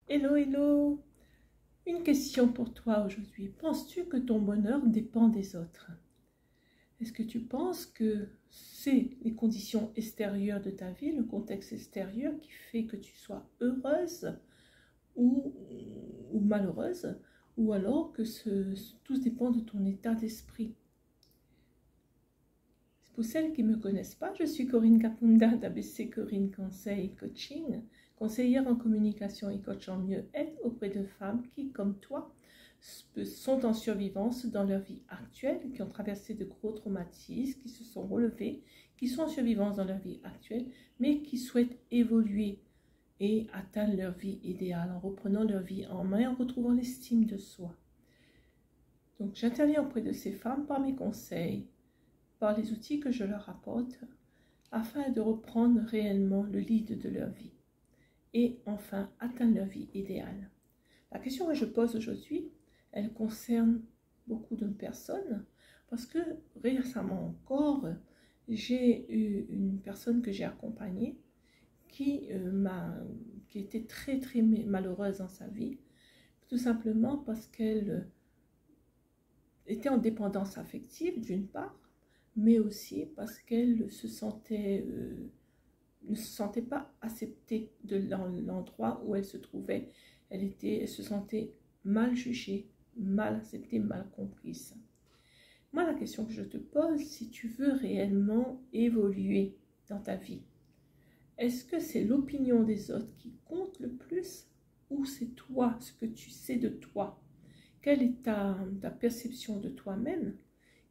Hello, hello! Une question pour toi aujourd'hui. Penses-tu que ton bonheur dépend des autres? Est-ce que tu penses que c'est les conditions extérieures de ta vie, le contexte extérieur qui fait que tu sois heureuse ou, malheureuse, ou alors que tout dépend de ton état d'esprit? Pour celles qui ne me connaissent pas, je suis Corinne Kapunda d'ABC Corinne Conseil Coaching, conseillère en communication et coach en mieux-être auprès de femmes qui, comme toi, sont en survivance dans leur vie actuelle, qui ont traversé de gros traumatismes, qui se sont relevées, qui sont en survivance dans leur vie actuelle, mais qui souhaitent évoluer et atteindre leur vie idéale en reprenant leur vie en main, en retrouvant l'estime de soi. Donc, j'interviens auprès de ces femmes par mes conseils, par les outils que je leur apporte, afin de reprendre réellement le lead de leur vie et enfin atteindre leur vie idéale. La question que je pose aujourd'hui, elle concerne beaucoup de personnes parce que récemment encore, j'ai eu une personne que j'ai accompagnée qui était très malheureuse dans sa vie, tout simplement parce qu'elle était en dépendance affective d'une part, mais aussi parce qu'elle ne se sentait pas acceptée dans l'endroit où elle se trouvait. Elle se sentait mal jugée, mal acceptée, mal comprise. Moi, la question que je te pose, si tu veux réellement évoluer dans ta vie, est-ce que c'est l'opinion des autres qui compte le plus ou c'est toi, ce que tu sais de toi? Quelle est ta perception de toi-même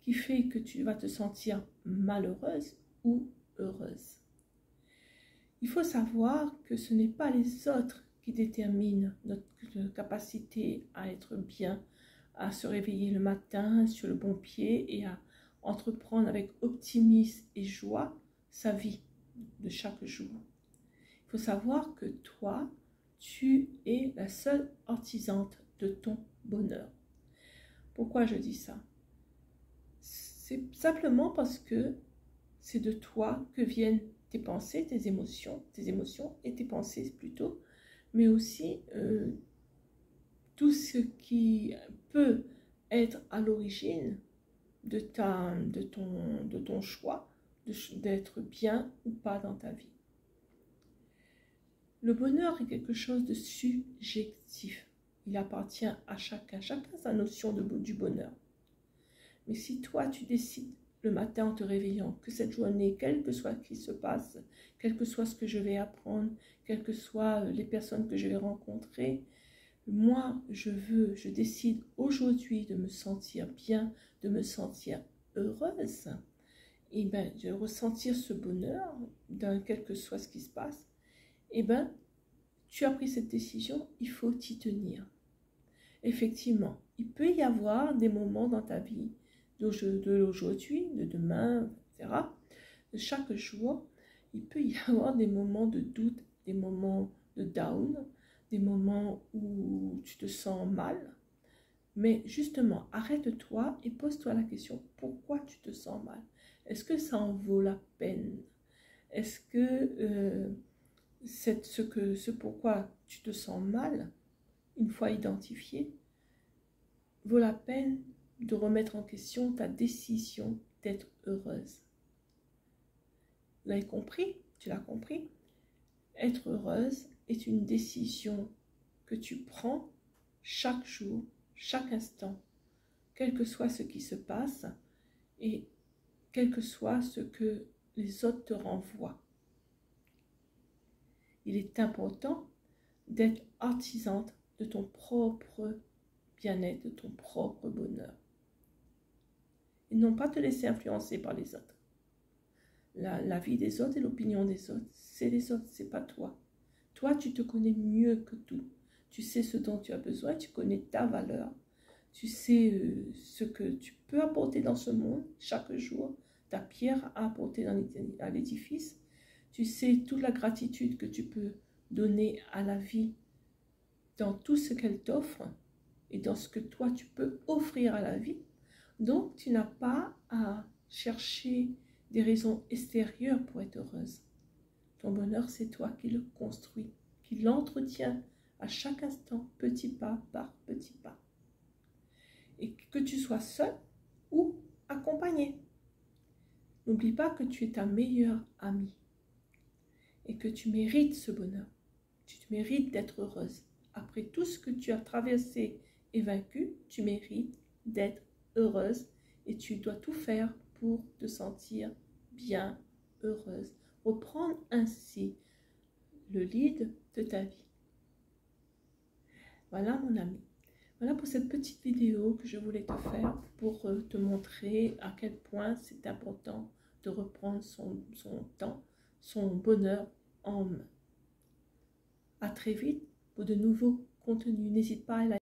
qui fait que tu vas te sentir malheureuse ou heureuse? Il faut savoir que ce n'est pas les autres qui déterminent notre capacité à être bien, à se réveiller le matin sur le bon pied et à entreprendre avec optimisme et joie sa vie de chaque jour. Il faut savoir que toi, tu es la seule artisane de ton bonheur. Pourquoi je dis ça? C'est simplement parce que c'est de toi que viennent tes pensées, tes émotions et tes pensées plutôt, mais aussi tout ce qui peut être à l'origine de ton choix d'être bien ou pas dans ta vie. Le bonheur est quelque chose de subjectif. Il appartient à chacun. Chacun a sa notion du bonheur. Mais si toi, tu décides le matin en te réveillant que cette journée, quel que soit ce qui se passe, quel que soit ce que je vais apprendre, quelles que soient les personnes que je vais rencontrer, moi, je décide aujourd'hui de me sentir bien, de me sentir heureuse, et bien, de ressentir ce bonheur, quel que soit ce qui se passe, et bien, tu as pris cette décision, il faut t'y tenir. Effectivement, il peut y avoir des moments dans ta vie, d'aujourd'hui, de demain, etc., de chaque jour, il peut y avoir des moments de doute, des moments de down, des moments où tu te sens mal. Mais justement, arrête-toi et pose-toi la question, pourquoi tu te sens mal? Est-ce que ça en vaut la peine? Est-ce que ce pourquoi tu te sens mal, une fois identifié, vaut la peine de remettre en question ta décision d'être heureuse? Vous l'avez compris? Tu l'as compris? Être heureuse est une décision que tu prends chaque jour, chaque instant, quel que soit ce qui se passe et quel que soit ce que les autres te renvoient. Il est important d'être artisane de ton propre bien-être, de ton propre bonheur. Et non pas te laisser influencer par les autres. La vie des autres et l'opinion des autres, c'est les autres, c'est pas toi. Toi, tu te connais mieux que tout. Tu sais ce dont tu as besoin, tu connais ta valeur. Tu sais ce que tu peux apporter dans ce monde chaque jour, ta pierre à apporter à l'édifice. Tu sais toute la gratitude que tu peux donner à la vie dans tout ce qu'elle t'offre et dans ce que toi tu peux offrir à la vie. Donc, tu n'as pas à chercher des raisons extérieures pour être heureuse. Ton bonheur, c'est toi qui le construis, qui l'entretiens à chaque instant, petit pas par petit pas. Et que tu sois seul ou accompagné. N'oublie pas que tu es ta meilleure amie et que tu mérites ce bonheur. Tu mérites d'être heureuse. Après tout ce que tu as traversé et vaincu, tu mérites d'être heureuse et tu dois tout faire pour te sentir bien, heureuse. Reprendre ainsi le lead de ta vie. Voilà mon ami. Voilà pour cette petite vidéo que je voulais te faire pour te montrer à quel point c'est important de reprendre son temps, son bonheur en main. À très vite pour de nouveaux contenus. N'hésite pas à liker.